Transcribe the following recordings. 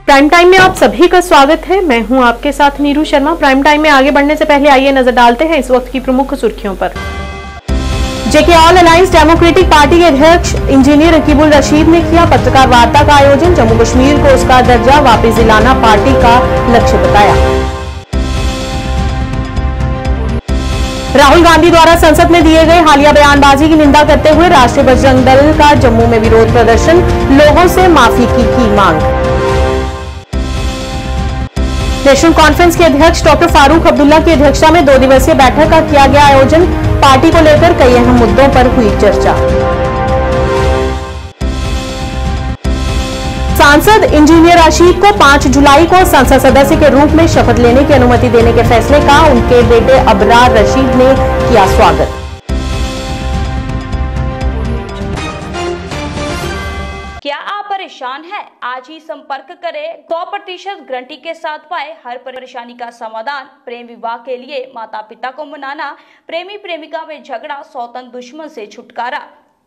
Prime time में आप सभी का स्वागत है। मैं हूं आपके साथ नीरू शर्मा। प्राइम टाइम में आगे बढ़ने से पहले आइए नजर डालते हैं इस वक्त की प्रमुख सुर्खियों पर। जेके ऑल अलायंस डेमोक्रेटिक पार्टी के अध्यक्ष इंजीनियर रकीबुल रशीद ने किया पत्रकार वार्ता का आयोजन। जम्मू कश्मीर को उसका दर्जा वापस दिलाना पार्टी का लक्ष्य बताया। राहुल गांधी द्वारा संसद में दिए गए हालिया बयानबाजी की निंदा करते हुए राष्ट्रीय बजरंग दल का जम्मू में विरोध प्रदर्शन, लोगों से माफी की मांग। नेशनल कॉन्फ्रेंस के अध्यक्ष डॉक्टर फारूक अब्दुल्ला की अध्यक्षता में 2 दिवसीय बैठक का किया गया आयोजन। पार्टी को लेकर कई अहम मुद्दों पर हुई चर्चा। सांसद इंजीनियर रशीद को 5 जुलाई को संसद सदस्य के रूप में शपथ लेने की अनुमति देने के फैसले का उनके बेटे अबरार रशीद ने किया स्वागत। क्या आप परेशान हैं? आज ही संपर्क करें। 100% गारंटी के साथ पाए हर परेशानी का समाधान। प्रेम विवाह के लिए माता पिता को मनाना, प्रेमी प्रेमिका में झगड़ा, सौतन दुश्मन से छुटकारा,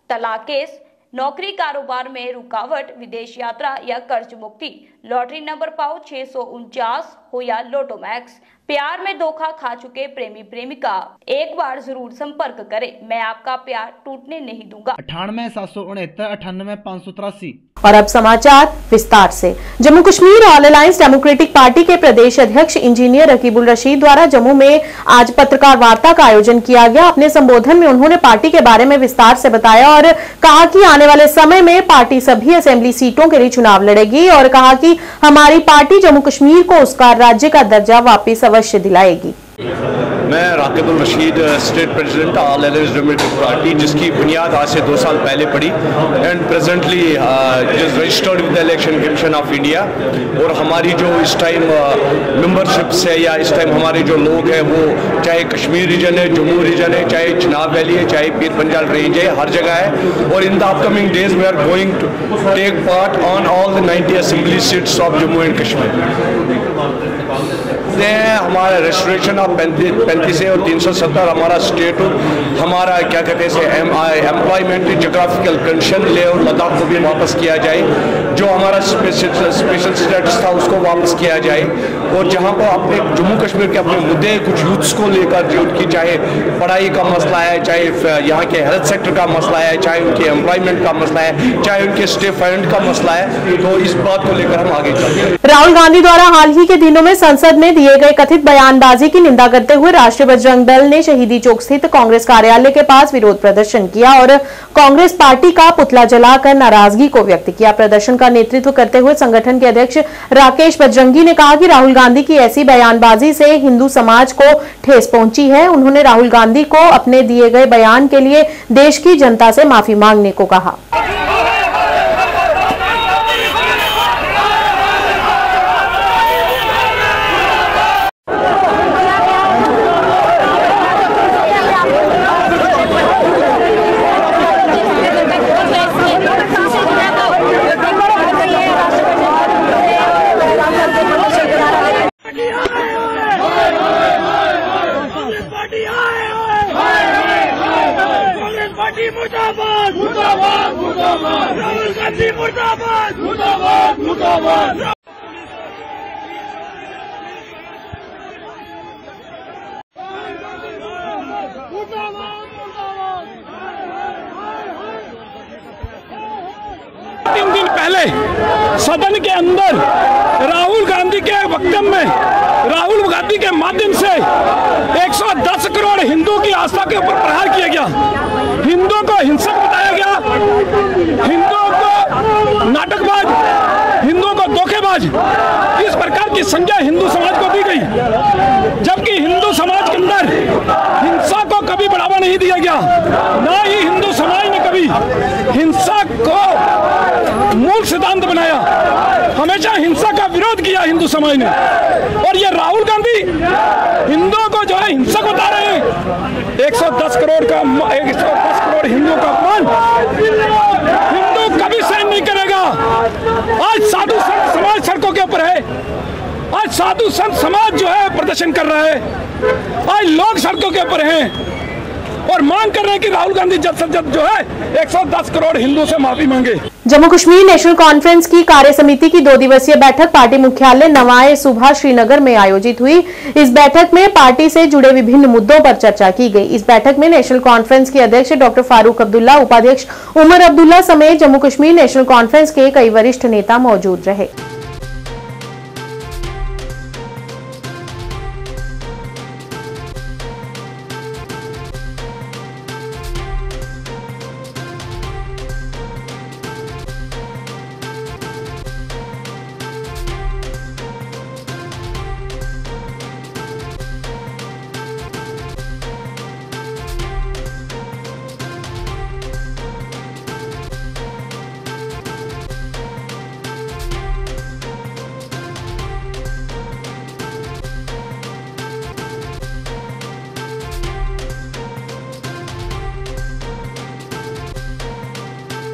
तलाक केस, नौकरी कारोबार में रुकावट, विदेश यात्रा या कर्ज मुक्ति, लॉटरी नंबर पाओ 649 हो या लोटो मैक्स, प्यार में धोखा खा चुके प्रेमी प्रेमिका, एक बार जरूर संपर्क करें। मैं आपका प्यार टूटने नहीं दूंगा। 98 769 98 583। और अब समाचार विस्तार से। Jammu Kashmir all alliance democratic party के प्रदेश अध्यक्ष इंजीनियर रकीबुल रशीद द्वारा जम्मू में आज पत्रकार वार्ता का आयोजन किया गया। अपने संबोधन में उन्होंने पार्टी के बारे में विस्तार से बताया और कहा कि आने वाले समय में पार्टी सभी असेंबली सीटों के लिए चुनाव लड़ेगी और कहा कि हमारी पार्टी जम्मू कश्मीर को उसका राज्य का दर्जा वापस अवश्य दिलाएगी। मैं Rakibul Rashid, state president all alliance democratic party, जिसकी बुनियाद आज से 2 साल पहले पड़ी and presently is registered with the election commission of India. और हमारी जो इस टाइम मेंबरशिप्स है या इस टाइम हमारे जो लोग हैं वो चाहे कश्मीर रीजन है, जम्मू रीजन है, चाहे चिनाब वैली है, चाहे पीर पंजाल रेंज है, हर जगह है। और in the upcoming days we are going to take part on all the 90 assembly seats of Jammu and Kashmir. हमारा रजिस्ट्रेशन ऑफ 35 है और 370 हमारा स्टेट, हमारा क्या कहते हैं एम्प्लॉयमेंट जोग्राफिकल कंडीशन ले और लद्दाख को भी वापस किया जाए, जो हमारा स्पेशल स्टेटस था उसको वापस किया जाए। और जहाँ पर अपने जम्मू कश्मीर के अपने मुद्दे कुछ यूथ्स को लेकर, जो उनकी चाहे पढ़ाई का मसला है, चाहे यहाँ के हेल्थ सेक्टर का मसला है, चाहे उनके एम्प्लॉयमेंट का मसला है, चाहे उनके स्टेट फंड का मसला है, तो इस बात को लेकर हम आगे चलते हैं। राहुल गांधी द्वारा हाल ही के दिनों में संसद में दिए गए कथित बयानबाजी की निंदा करते हुए राष्ट्रीय बजरंग दल ने शहीदी चौक स्थित कांग्रेस कार्यालय के पास विरोध प्रदर्शन किया और कांग्रेस पार्टी का पुतला जलाकर नाराजगी को व्यक्त किया। प्रदर्शन का नेतृत्व करते हुए संगठन के अध्यक्ष राकेश बजरंगी ने कहा कि राहुल गांधी की ऐसी बयानबाजी से हिंदू समाज को ठेस पहुंची है। उन्होंने राहुल गांधी को अपने दिए गए बयान के लिए देश की जनता से माफी मांगने को कहा। मुर्दाबाद मुर्दाबाद मुर्दाबाद, राहुल गांधी मुर्दाबाद मुर्दाबाद मुर्दाबाद। तीन दिन पहले सदन के अंदर राहुल गांधी के वक्तव्य में राहुल गांधी के माध्यम से 110 करोड़ हिंदू की आस्था के ऊपर प्रहार किया गया, हिंदुओं को हिंसक बताया गया, हिंदुओं को नाटकबाज, हिंदुओं को धोखेबाज, इस प्रकार की संज्ञा हिंदू समाज को दी गई। जबकि हिंदू समाज के अंदर हिंसा को कभी बढ़ावा नहीं दिया गया, ना ही हिंदू समाज ने कभी हिंसा को मूल सिद्धांत बनाया, हमेशा हिंसा का विरोध किया हिंदू समाज ने। और ये राहुल गांधी हिंदुओं को जो है हिंसक बता रहे हैं। 110 करोड़ हिंदुओं का अपमान हिंदू कभी सहन नहीं करेगा। आज साधु संत समाज सड़कों के ऊपर है, आज साधु संत समाज जो है प्रदर्शन कर रहा है, आज लोग सड़कों के ऊपर हैं और मांग कर रहे हैं कि राहुल गांधी जल्द से जल्द जो है 110 करोड़ हिंदू से माफी मांगे। जम्मू कश्मीर नेशनल कॉन्फ्रेंस की कार्य समिति की 2 दिवसीय बैठक पार्टी मुख्यालय नवाए सुबह श्रीनगर में आयोजित हुई। इस बैठक में पार्टी से जुड़े विभिन्न मुद्दों पर चर्चा की गई। इस बैठक में नेशनल कॉन्फ्रेंस के अध्यक्ष डॉक्टर फारूक अब्दुल्ला, उपाध्यक्ष उमर अब्दुल्ला समेत जम्मू कश्मीर नेशनल कॉन्फ्रेंस के कई वरिष्ठ नेता मौजूद रहे।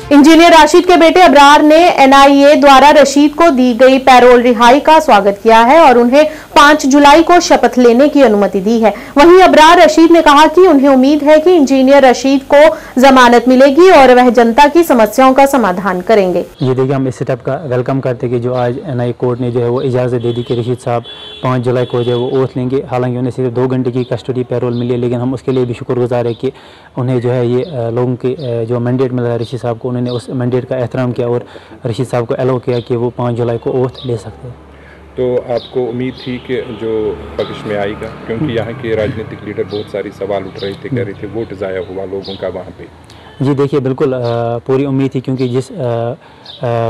इंजीनियर राशिद के बेटे अबरार ने एनआईए द्वारा रशीद को दी गई पैरोल रिहाई का स्वागत किया है और उन्हें 5 जुलाई को शपथ लेने की अनुमति दी है। वहीं अबरार रशीद ने कहा कि उन्हें उम्मीद है कि इंजीनियर रशीद को जमानत मिलेगी और वह जनता की समस्याओं का समाधान करेंगे। ये देखिए, हम इस स्टेप का वेलकम करते कि जो आज एनआई कोर्ट ने जो है वो इजाज़त दे दी कि रशीद साहब 5 जुलाई को जो है वो ओथ लेंगे। हालांकि उन्हें सिर्फ 2 घंटे की कस्टडी पैरोल मिली है, लेकिन हम उसके लिए भी शुक्रगुजार है कि उन्हें जो है ये लोगों के जो मैंडेट मिला है रशीद साहब को, उन्होंने उस मैंडेट का एहतराम किया और रशीद साहब को अलाउ किया कि वो 5 जुलाई को ओथ ले सकते हैं। तो आपको उम्मीद थी कि जो पक्ष में आएगा, क्योंकि यहाँ के राजनीतिक लीडर बहुत सारी सवाल उठ रहे थे, कह रहे थे वोट ज़ाया हुआ लोगों का वहाँ पे। जी देखिए, बिल्कुल पूरी उम्मीद थी, क्योंकि जिस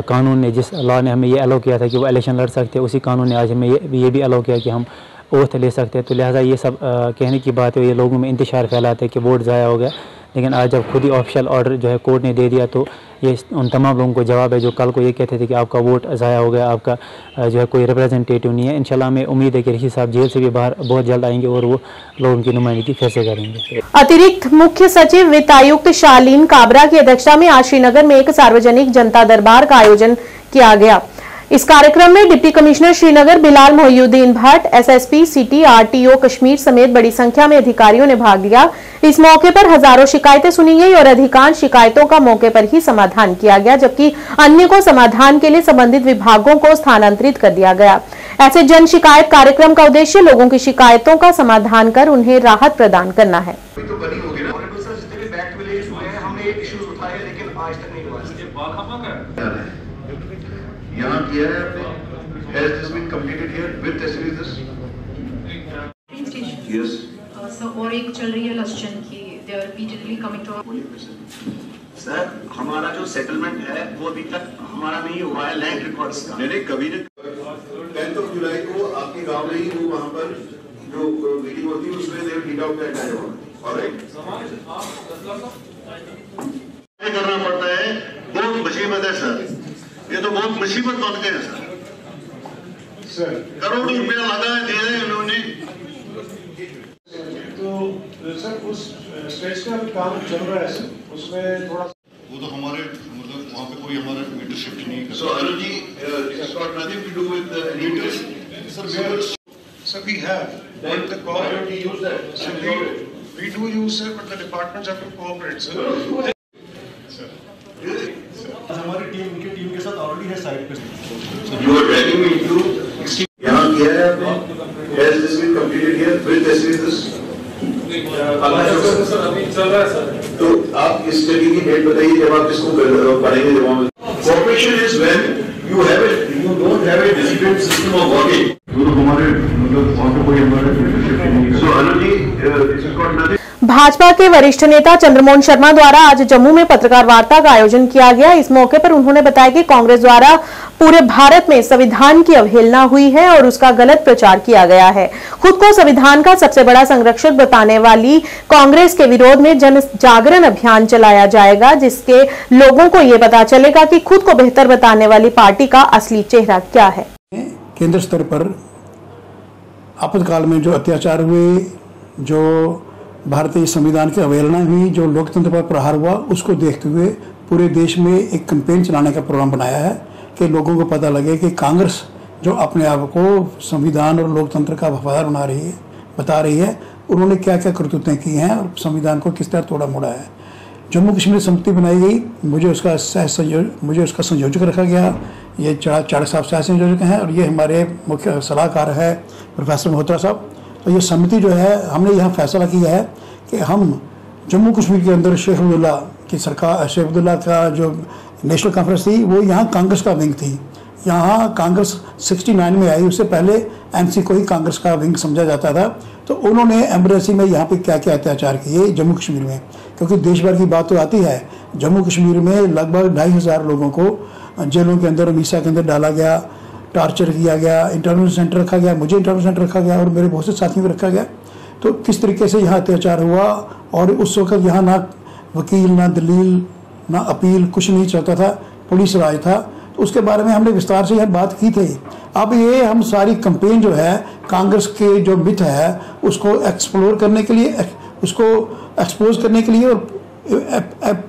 कानून ने, जिस लॉ ने हमें ये अलाउ किया था कि वो इलेक्शन लड़ सकते हैं, उसी कानून ने आज हमें ये भी अलाउ किया कि हम ओथ ले सकते हैं। तो लिहाजा ये सब कहने की बात है, ये लोगों में इंतशार फैलाते हैं कि वोट ज़ाया हो गया। लेकिन आज जब खुद ही ऑफिशियल ऑर्डर जो है कोर्ट ने दे दिया, तो ये उन तमाम लोगों को जवाब है जो कल को ये कहते थे कि आपका वोट ज़ाया हो गया, आपका जो है कोई रिप्रेजेंटेटिव नहीं है। इंशाल्लाह हमें उम्मीद है कि रशीद साहब जेल से भी बाहर बहुत जल्द आएंगे और वो लोगों की नुमाइंदगी फिर से करेंगे। अतिरिक्त मुख्य सचिव वित्त आयुक्त शालीन काबरा की अध्यक्षता में आज श्रीनगर में एक सार्वजनिक जनता दरबार का आयोजन किया गया। इस कार्यक्रम में deputy commissioner Srinagar Bilal Mohiuddin Bhatt, SSP city, RTO Kashmir समेत बड़ी संख्या में अधिकारियों ने भाग लिया। इस मौके पर हजारों शिकायतें सुनी गई और अधिकांश शिकायतों का मौके पर ही समाधान किया गया, जबकि अन्य को समाधान के लिए संबंधित विभागों को स्थानांतरित कर दिया गया। ऐसे जन शिकायत कार्यक्रम का उद्देश्य लोगों की शिकायतों का समाधान कर उन्हें राहत प्रदान करना है। यहाँ किया है आपने? Has this been completed here with this? Yes. So और एक चल रही है लक्षण की they are repeatedly coming to sir, हमारा जो सेटलमेंट है वो अभी तक हमारा नहीं हुआ है लैंड रिकॉर्ड्स का। नहीं कभी नहीं। 10 जुलाई को आपके गांव में ही वो वहाँ पर जो मीटिंग होती है उसमें they will out that dialogue. Alright? करना पड़ता है, बहुत मुसीबत है सर। ये तो बहुत मुसीबत बन गए सर। करोड़ों रुपया लगा है, दे रहे इन्होंने। तो सर उस स्टेज का काम चल रहा है सर, उसमें थोड़ा वो तो हमारे मतलब वहाँ पे कोई हमारा मीटर शिफ्ट नहीं कर। So Arun ji, it's got nothing to do with the meters. Sir, we have. But the why don't you use that? So we do use sir, but the departments have to cooperate sir. हमारी team उनकी team के साथ already है site पे। You are dragging me into यहाँ किया है आपने? Has this been completed here with this? Sir अभी चल रहा है सर। तो आप इस तरीके की डेट बताइए जब आप इसको पढ़ेंगे जब हम। Cooperation is when you have it, you don't have a disciplined system of working. तो हमारे मतलब वहाँ पे कोई हमारे लीडरशिप नहीं है। So Arun ji, this has got nothing. Bhajpa के वरिष्ठ नेता चंद्रमोहन शर्मा द्वारा आज जम्मू में पत्रकार वार्ता का आयोजन किया गया। इस मौके पर उन्होंने बताया कि कांग्रेस द्वारा पूरे भारत में संविधान की अवहेलना हुई है और उसका गलत प्रचार किया गया है। खुद को संविधान का सबसे बड़ा संरक्षक बताने वाली कांग्रेस के विरोध में जन जागरण अभियान चलाया जाएगा, जिसके लोगों को ये पता चलेगा कि खुद को बेहतर बताने वाली पार्टी का असली चेहरा क्या है। केंद्र स्तर पर आपातकाल में जो अत्याचार हुए, जो भारतीय संविधान की अवहेलना हुई, जो लोकतंत्र पर प्रहार हुआ, उसको देखते हुए पूरे देश में एक कैंपेन चलाने का प्रोग्राम बनाया है कि लोगों को पता लगे कि कांग्रेस जो अपने आप को संविधान और लोकतंत्र का वफादार बता रही है, उन्होंने क्या क्या करतूतें की हैं और संविधान को किस तरह तोड़ा मोड़ा है। जम्मू कश्मीर समिति बनाई गई, मुझे उसका संयोजक रखा गया। ये चाड़क साहब सह संयोजक हैं और ये हमारे मुख्य सलाहकार है प्रोफेसर मल्होत्रा साहब। तो ये समिति जो है, हमने यहाँ फैसला किया है कि हम जम्मू कश्मीर के अंदर शेख अब्दुल्ला की सरकार, शेख अब्दुल्ला का जो नेशनल कॉन्फ्रेंस थी वो यहाँ कांग्रेस का विंग थी। यहाँ कांग्रेस 69 में आई, उससे पहले एनसी को ही कांग्रेस का विंग समझा जाता था। तो उन्होंने एमरजेंसी में यहाँ पे क्या क्या अत्याचार किए जम्मू कश्मीर में, क्योंकि देश भर की बात तो आती है। जम्मू कश्मीर में लगभग 2500 लोगों को जेलों के अंदर, मीसा के अंदर डाला गया, टार्चर किया गया, इंटरनल सेंटर रखा गया, मुझे इंटरनल सेंटर रखा गया और मेरे बहुत से साथियों को रखा गया। तो किस तरीके से यहाँ अत्याचार हुआ, और उस वक्त यहाँ ना वकील, ना दलील, ना अपील, कुछ नहीं चलता था, पुलिस राज था। तो उसके बारे में हमने विस्तार से यह बात की थी। अब ये हम सारी कैंपेन जो है कांग्रेस के जो मिथ है उसको एक्सप्लोर करने के लिए, उसको एक्सपोज करने के लिए और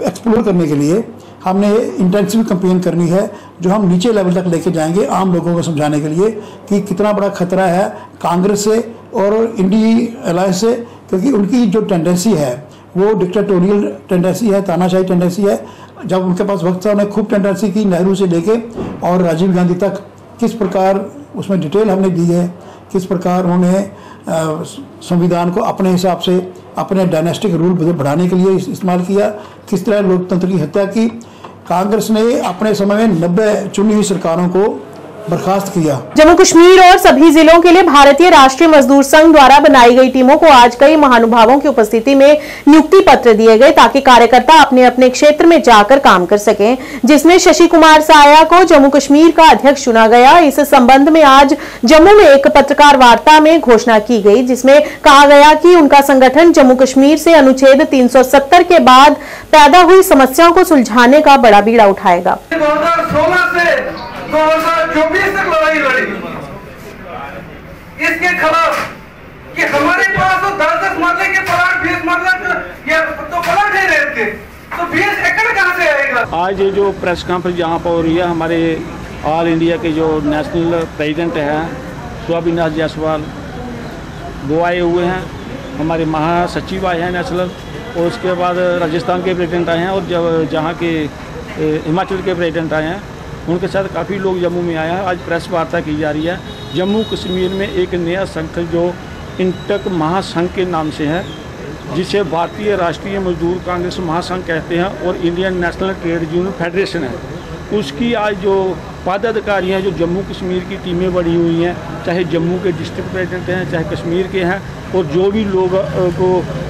एक्सप्लोर करने के लिए हमने इंटेंसिव कैंपेन करनी है, जो हम नीचे लेवल तक लेके जाएंगे आम लोगों को समझाने के लिए कि कितना बड़ा खतरा है कांग्रेस से और इंडी अलायंस से, क्योंकि उनकी जो टेंडेंसी है वो डिक्टेटोरियल टेंडेंसी है, तानाशाही टेंडेंसी है। जब उनके पास वक्त था उन्हें खूब टेंडेंसी की, नेहरू से लेके और राजीव गांधी तक, किस प्रकार उसमें डिटेल हमने दी है, किस प्रकार उन्होंने संविधान को अपने हिसाब से अपने डायनेस्टिक रूल बढ़ाने के लिए इस्तेमाल किया, किस तरह लोकतंत्र की हत्या की। कांग्रेस ने अपने समय में 90 चुनी हुई सरकारों को बर्खास्त किया। जम्मू कश्मीर और सभी जिलों के लिए भारतीय राष्ट्रीय मजदूर संघ द्वारा बनाई गई टीमों को आज कई महानुभावों की उपस्थिति में नियुक्ति पत्र दिए गए ताकि कार्यकर्ता अपने अपने क्षेत्र में जाकर काम कर सकें, जिसमें शशि कुमार साया को जम्मू कश्मीर का अध्यक्ष चुना गया। इस संबंध में आज जम्मू में एक पत्रकार वार्ता में घोषणा की गई, जिसमें कहा गया कि उनका संगठन जम्मू कश्मीर से अनुच्छेद 370 के बाद पैदा हुई समस्याओं को सुलझाने का बड़ा बीड़ा उठाएगा। 2024 तक लड़ाई लड़ी इसके खिलाफ कि हमारे पास तो 10-10 मरले के प्लाट, 20 मरले ये तो प्लाट ही रहते, तो 20 एकड़ कहां से आएगा। आज ये जो प्रेस कॉन्फ्रेंस यहाँ पर हो रही है, हमारे ऑल इंडिया के जो नेशनल प्रेसिडेंट हैं स्वामीनाथ जायसवाल वो आए हुए हैं, हमारे महासचिव आए हैं नेशनल, और उसके बाद राजस्थान के प्रेसिडेंट आए हैं और जब जहाँ के हिमाचल के प्रेसिडेंट आए हैं, उनके साथ काफ़ी लोग जम्मू में आए हैं। आज प्रेस वार्ता की जा रही है। जम्मू कश्मीर में एक नया संगठन जो इंटक महासंघ के नाम से है, जिसे भारतीय राष्ट्रीय मजदूर कांग्रेस महासंघ कहते हैं और Indian national trade union federation है, उसकी आज जो पदाधिकारी हैं, जो जम्मू कश्मीर की टीमें बनी हुई हैं, चाहे जम्मू के डिस्ट्रिक्ट प्रेसिडेंट हैं, चाहे कश्मीर के हैं, और जो भी लोग को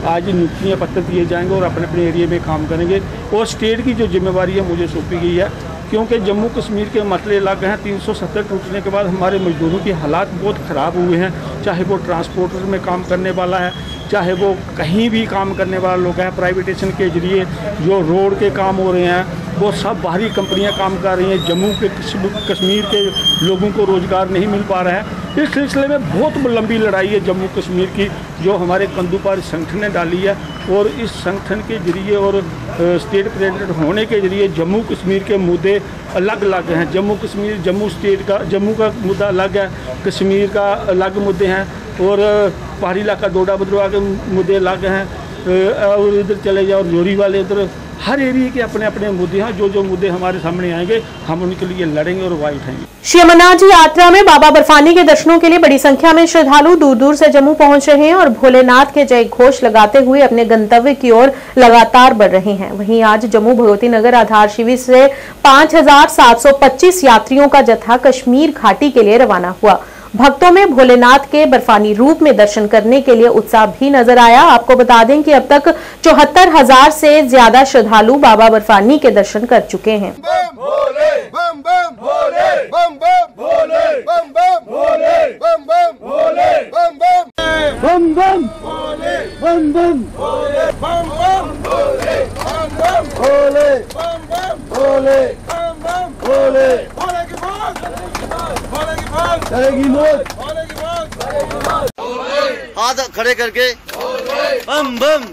आज नियुक्तियाँ पत्र दिए जाएंगे और अपने अपने एरिया में काम करेंगे। और स्टेट की जो जिम्मेवारी है मुझे सौंपी गई है, क्योंकि जम्मू कश्मीर के मसले इलाके हैं। 370 टूटने के बाद हमारे मजदूरों की हालात बहुत ख़राब हुए हैं, चाहे वो ट्रांसपोर्टर में काम करने वाला है, चाहे वो कहीं भी काम करने वाला लोग हैं। प्राइवेटेशन के जरिए जो रोड के काम हो रहे हैं वो सब बाहरी कंपनियां काम कर रही हैं, जम्मू के कश्मीर के लोगों को रोज़गार नहीं मिल पा रहा है। इस सिलसिले में बहुत लंबी लड़ाई है जम्मू कश्मीर की, जो हमारे कंदूपार संगठन ने डाली है, और इस संगठन के जरिए और स्टेट प्रेसिडेंट होने के जरिए जम्मू कश्मीर के मुद्दे अलग अलग हैं। जम्मू स्टेट का, जम्मू का मुद्दा अलग है, कश्मीर का अलग मुद्दे हैं, और पहाड़ी इलाका डोडा बद्रुआ के मुद्दे अलग हैं, और इधर चले जाओ जोरी वाले, इधर हर एरिया के अपने अपने मुद्दे हैं। जो जो मुद्दे हमारे सामने आएंगे हम उनके लिए लड़ेंगे और वाइट हैं। श्री अमरनाथ जी यात्रा में बाबा बर्फानी के दर्शनों के लिए बड़ी संख्या में श्रद्धालु दूर दूर से जम्मू पहुंच रहे हैं और भोलेनाथ के जय घोष लगाते हुए अपने गंतव्य की ओर लगातार बढ़ रहे हैं। वहीं आज जम्मू भगवती नगर आधार शिविर से 5725 यात्रियों का जत्था कश्मीर घाटी के लिए रवाना हुआ। भक्तों में भोलेनाथ के बर्फानी रूप में दर्शन करने के लिए उत्साह भी नजर आया। आपको बता दें कि अब तक 74,000 से ज्यादा श्रद्धालु बाबा बर्फानी के दर्शन कर चुके हैं। हाथ खड़े करके बम बम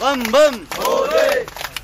बम बम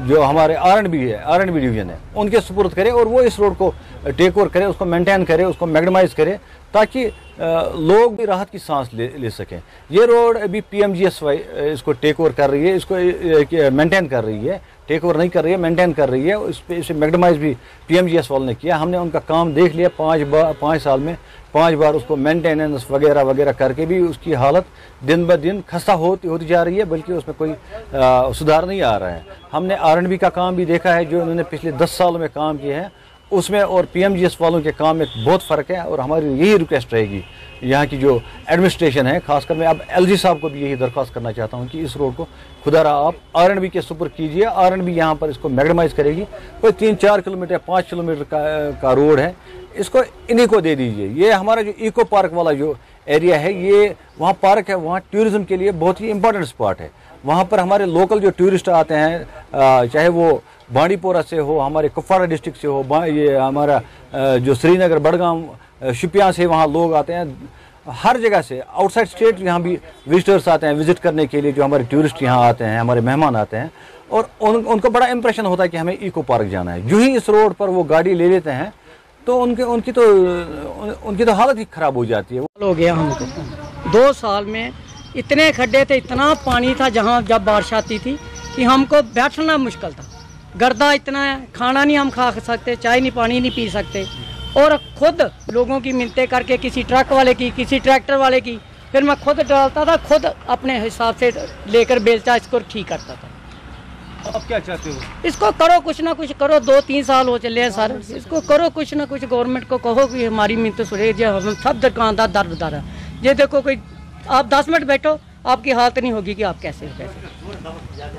जो हमारे आर.एन.बी डिवीजन है उनके सुपुर्द करे और वो इस रोड को टेक ओवर करे, उसको मेंटेन करे, उसको मैग्नेमाइज करे, ताकि लोग भी राहत की सांस ले सकें। ये रोड अभी PMGSY इसको टेक ओवर कर रही है, इसको मेंटेन कर रही है, टेक ओवर नहीं कर रही है, मेंटेन कर रही है। इसे मैग्नेमाइज भी PMGS वालों ने किया। हमने उनका काम देख लिया, 5 साल में 5 बार उसको मेंटेनेंस वगैरह वगैरह करके भी उसकी हालत दिन ब दिन खस्ता होती जा रही है, बल्कि उसमें कोई सुधार नहीं आ रहा है। हमने R&B का काम भी देखा है, जो उन्होंने पिछले 10 सालों में काम किए हैं, उसमें और PMGS वालों के काम में बहुत फ़र्क है। और हमारी यही रिक्वेस्ट रहेगी यहाँ की जो एडमिनिस्ट्रेशन है, खासकर मैं अब LG साहब को भी यही दरख्वास्त करना चाहता हूँ कि इस रोड को खुदारा आप R&B के सुपर कीजिए। R&B यहाँ पर इसको मैग्नेमाइज करेगी। कोई 3-4 किलोमीटर 5 किलोमीटर का रोड है, इसको इन्हीं को दे दीजिए। ये हमारा जो इको पार्क वाला जो एरिया है, ये वहाँ पार्क है, वहाँ टूरिज़्म के लिए बहुत ही इंपॉर्टेंट स्पॉट है। वहाँ पर हमारे लोकल जो टूरिस्ट आते हैं, चाहे वो बांडीपोरा से हो, हमारे कुपवाड़ा डिस्ट्रिक्ट से हो, ये हमारा जो श्रीनगर, बड़गाम, शुपियाँ से वहाँ लोग आते हैं, हर जगह से आउटसाइड स्टेट यहाँ भी विजिटर्स आते हैं विजिट करने के लिए। जो हमारे टूरिस्ट यहाँ आते हैं, हमारे मेहमान आते हैं, और उनको बड़ा इंप्रेशन होता है कि हमें इको पार्क जाना है। जो ही इस रोड पर वो गाड़ी ले लेते हैं तो उनकी तो हालत ही ख़राब हो जाती है। हो गया हमको 2 साल में इतने खड्डे थे, इतना पानी था जहाँ जब बारिश आती थी कि हमको बैठना मुश्किल था। गर्दा इतना है, खाना नहीं हम खा सकते, चाय नहीं, पानी नहीं पी सकते। और खुद लोगों की मिन्नतें करके, किसी ट्रक वाले की, किसी ट्रैक्टर वाले की, फिर मैं खुद डालता था, खुद अपने हिसाब से लेकर बेचता, इसको ठीक करता था। अब क्या चाहते हो? इसको करो, कुछ ना कुछ करो। 2-3 साल हो चले हैं सर, इसको करो कुछ ना कुछ। गवर्नमेंट को कहो कि हमारी मिन्नत सुने, जो हम सब दुकानदार दरबदार है। ये देखो, कोई आप 10 मिनट बैठो, आपकी हालत नहीं होगी कि आप कैसे।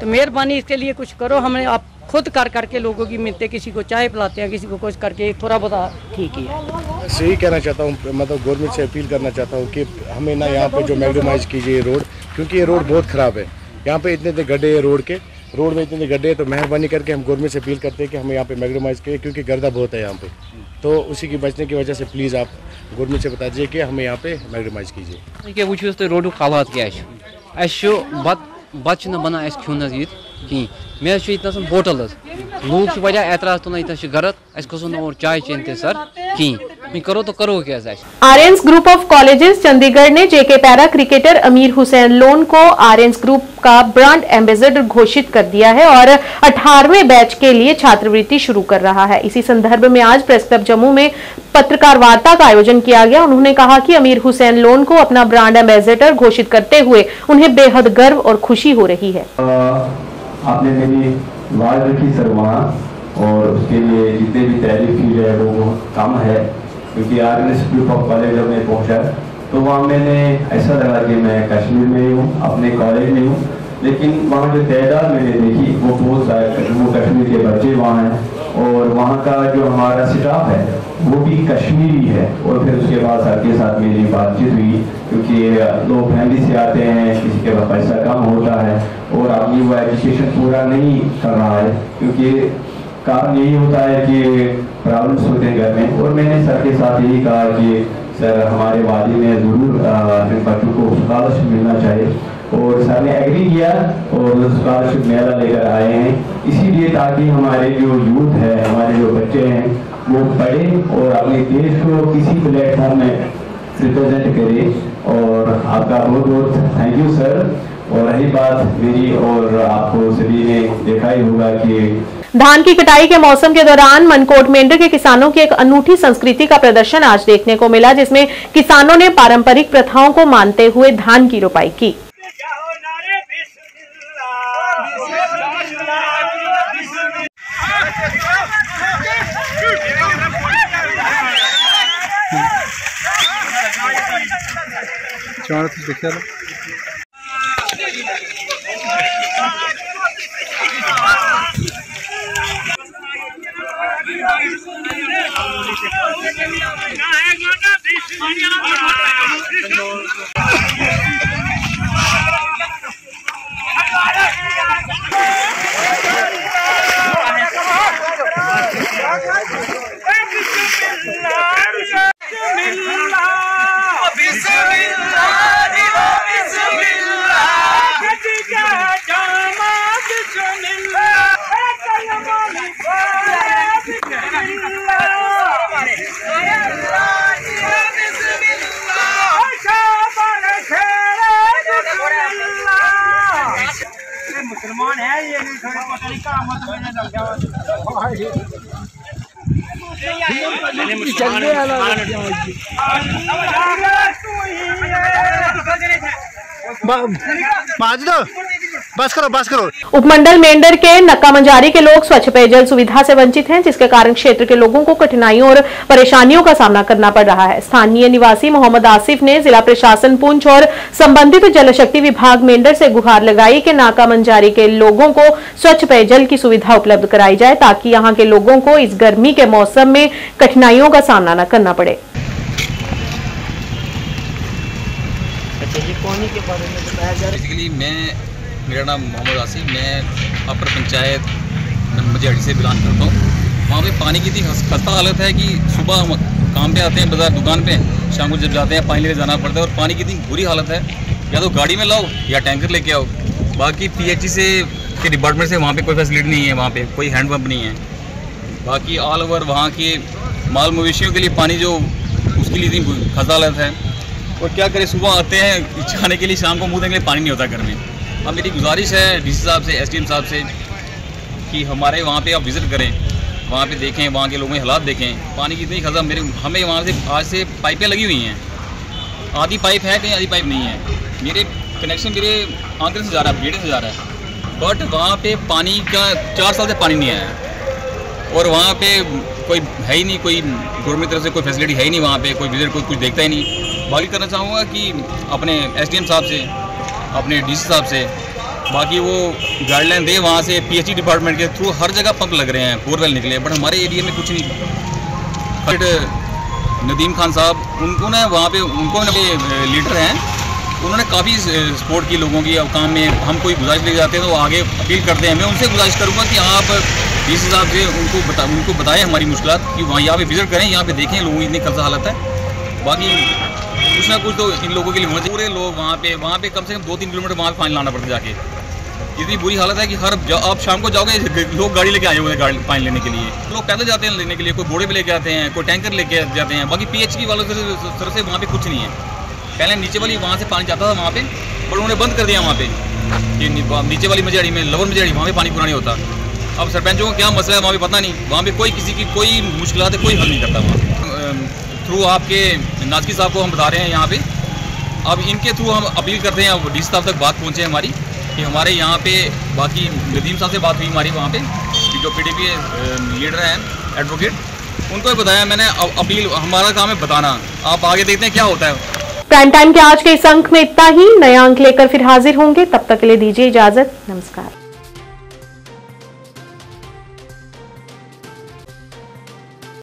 तो मेहरबानी इसके लिए कुछ करो। हमें आप खुद करके लोगों की मिलते, किसी को चाय पिलाते हैं, किसी को कुछ करके थोड़ा बहुत ठीक ही है। सही कहना चाहता हूँ, मतलब गवर्नमेंट से अपील करना चाहता हूँ कि हमें ना यहाँ पे जो मैग्नेमाइज कीजिए रोड, क्योंकि ये रोड बहुत ख़राब है। यहाँ पे इतने गड्ढे हैं रोड में इतने गड्ढे हैं। तो मेहरबानी करके हम गवर्नमेंट से अपील करते हैं कि हमें यहाँ पे मैग्नेमाइज करिए, क्योंकि गर्दा बहुत है यहाँ पे। तो उसी की बचने की वजह से प्लीज़ आप गवर्नमेंट से बता दीजिए कि हमें यहाँ पे मैग्नेमाइज कीजिए। वो रोड हालात क्या बत बना खुन कहीं मे होटल लूक एतराज तुन गरत खसन और चाय चेन सर कहीं करो तो करो क्या। Aryans group of colleges Chandigarh ने जेके पैरा क्रिकेटर अमीर हुसैन लोन को आर्यंस ग्रुप का ब्रांड एम्बेसडर घोषित कर दिया है और 18वें बैच के लिए छात्रवृत्ति शुरू कर रहा है। इसी संदर्भ में आज प्रेस क्लब जम्मू में पत्रकार वार्ता का आयोजन किया गया। उन्होंने कहा कि अमीर हुसैन लोन को अपना ब्रांड एम्बेसडर घोषित करते हुए उन्हें बेहद गर्व और खुशी हो रही है। आपने मेरी आवाज रखी सर वहाँ, और उसके लिए जितने भी तारीफ की जाए वो कम है, क्योंकि आर्यंस ग्रुप ऑफ कॉलेज जब मैं पहुँचा तो वहाँ मैंने ऐसा लगा कि मैं कश्मीर में हूँ, अपने कॉलेज में हूँ, लेकिन वहाँ जो तादाद मैंने देखी वो बहुत सारे वो कश्मीर के बच्चे वहाँ हैं, और वहाँ का जो हमारा स्टाफ है वो भी कश्मीरी है। और फिर उसके बाद सर के साथ मेरी बातचीत हुई, क्योंकि लोग फैमिली से आते हैं, किसी के पास पैसा कम होता है और अभी वो एजुकेशन पूरा नहीं कर रहा है, क्योंकि कारण यही होता है कि प्रॉब्लम्स होते हैं घर में। और मैंने सर के साथ यही कहा कि सर हमारे वादी में ज़रूर इन बच्चों को स्कॉलरशिप मिलना चाहिए, और सर ने एग्री किया और स्कॉलरशिप मेला लेकर आए हैं, इसीलिए ताकि हमारे जो यूथ है, हमारे जो बच्चे हैं वो पढ़े और अपने देश को किसी प्लेटफॉर्म में रिप्रेजेंट करें। और आपका बहुत बहुत थैंक यू सर। और रही बात मेरी, और आपको सभी ने देखा ही होगा कि धान की कटाई के मौसम के दौरान मनकोट मेंढर के किसानों की एक अनूठी संस्कृति का प्रदर्शन आज देखने को मिला, जिसमें किसानों ने पारंपरिक प्रथाओं को मानते हुए धान की रोपाई की। बस करो। उपमंडल मेंढर के नक्का मंजारी के लोग स्वच्छ पेयजल सुविधा से वंचित हैं, जिसके कारण क्षेत्र के लोगों को कठिनाइयों और परेशानियों का सामना करना पड़ रहा है। स्थानीय निवासी मोहम्मद आसिफ ने जिला प्रशासन पुंछ और संबंधित जल शक्ति विभाग मेंढर से गुहार लगाई कि नाका मंजारी के लोगों को स्वच्छ पेयजल की सुविधा उपलब्ध कराई जाए, ताकि यहाँ के लोगों को इस गर्मी के मौसम में कठिनाइयों का सामना न करना पड़े। बेसिकली मेरा नाम मोहम्मद आसिफ, मैं अपर पंचायत मझेड़ी से बिलोंग करता हूँ। वहाँ पे पानी की इतनी खस्ता हालत है कि सुबह हम काम पे आते हैं बाजार दुकान पे, शाम को जब जाते हैं पानी लेके जाना पड़ता है और पानी की इतनी बुरी हालत है, या तो गाड़ी में लाओ या टैंकर लेके आओ। बाकी पीएचई से के डिपार्टमेंट से वहाँ पे कोई फैसिलिटी नहीं है, वहाँ पे कोई हैंडपम्प नहीं है। बाकी ऑल ओवर वहाँ के माल मवेशियों के लिए पानी जो उसके लिए इतनी खस्ता हालत है, और क्या करें, सुबह आते हैं खाने के लिए, शाम को मुँह देने के लिए पानी नहीं होता घर में। अब मेरी गुजारिश है डीसी साहब से, एसडीएम साहब से कि हमारे वहाँ पे आप विज़िट करें, वहाँ पे देखें, वहाँ के लोगों के हालात देखें। पानी की इतनी खजा हमें वहाँ से आज से पाइपें लगी हुई हैं, आधी पाइप है कहीं आधी पाइप नहीं है। मेरे कनेक्शन मेरे आंध्र से जा रहा है, बेड़े से जा रहा है, बट वहाँ पे पानी का 4 साल से पानी नहीं आया है और वहाँ पे कोई है ही नहीं, कोई गवर्नमेंट तरफ से कोई फैसिलिटी है ही नहीं, वहाँ पे कोई विजिट कोई कुछ देखता ही नहीं। बाकी करना चाहूँगा कि अपने एसडीएम साहब से, अपने डीसी साहब से, बाकी वो गाइडलाइन दे वहाँ से। पीएचई डिपार्टमेंट के थ्रू हर जगह पंप लग रहे हैं, बोरवेल निकले, बट हमारे एरिया में कुछ नहीं। बट नदीम खान साहब, उनको ना वहाँ पे उनको लीडर हैं, उन्होंने काफ़ी सपोर्ट की लोगों की काम में। हम कोई गुजारिश ले जाते हैं तो आगे अपील करते हैं। मैं उनसे गुजारिश करूँगा कि आप डीसी साहब से उनको बताएं हमारी मुश्किलात, कि वहाँ यहाँ पे विजिट करें, यहाँ पे देखें लोगों की इतनी खस्ता हालत है। बाकी कुछ ना कुछ तो इन लोगों के लिए होना चाहिए। पूरे लोग वहाँ पे कम से कम 2-3 किलोमीटर वहाँ पानी लाना पड़ता है जाके। इतनी बुरी हालत है कि आप शाम को जाओगे, लोग गाड़ी लेके आए हुए हैं पानी लेने के लिए, लोग पैदल जाते हैं लेने के लिए, कोई बोड़े पे लेके आते हैं, कोई टैंकर लेके जाते हैं। बाकी पीएचई वालों की तरफ से वहाँ पे कुछ नहीं है। पहले नीचे वाली वहाँ से पानी जाता था वहाँ पे, पर उन्होंने बंद कर दिया वहाँ पे कि नीचे वाली मझेड़ी में, लवर मझेड़ी, वहाँ पे पानी पूरा नहीं होता। अब सरपंचों को क्या मसला है वहाँ पे पता नहीं, वहाँ पे कोई किसी की कोई मुश्किलात है, कोई हल नहीं करता वहाँ। थ्रू आपके नाजकी साहब को हम बता रहे हैं यहाँ पे, अब इनके थ्रू हम अपील करते हैं, अब डीसी साहब तक बात पहुँचे हमारी, कि हमारे यहाँ पे बाकी नदीम साहब से बात हुई हमारी वहाँ पे, जो पीडीपी लीडर हैं एडवोकेट, उनको भी बताया मैंने। अपील हमारा काम है बताना, आप आगे देखते हैं क्या होता है। प्राइम टाइम के आज के इस अंक में इतना ही। नया अंक लेकर फिर हाजिर होंगे, तब तक के लिए दीजिए इजाजत, नमस्कार।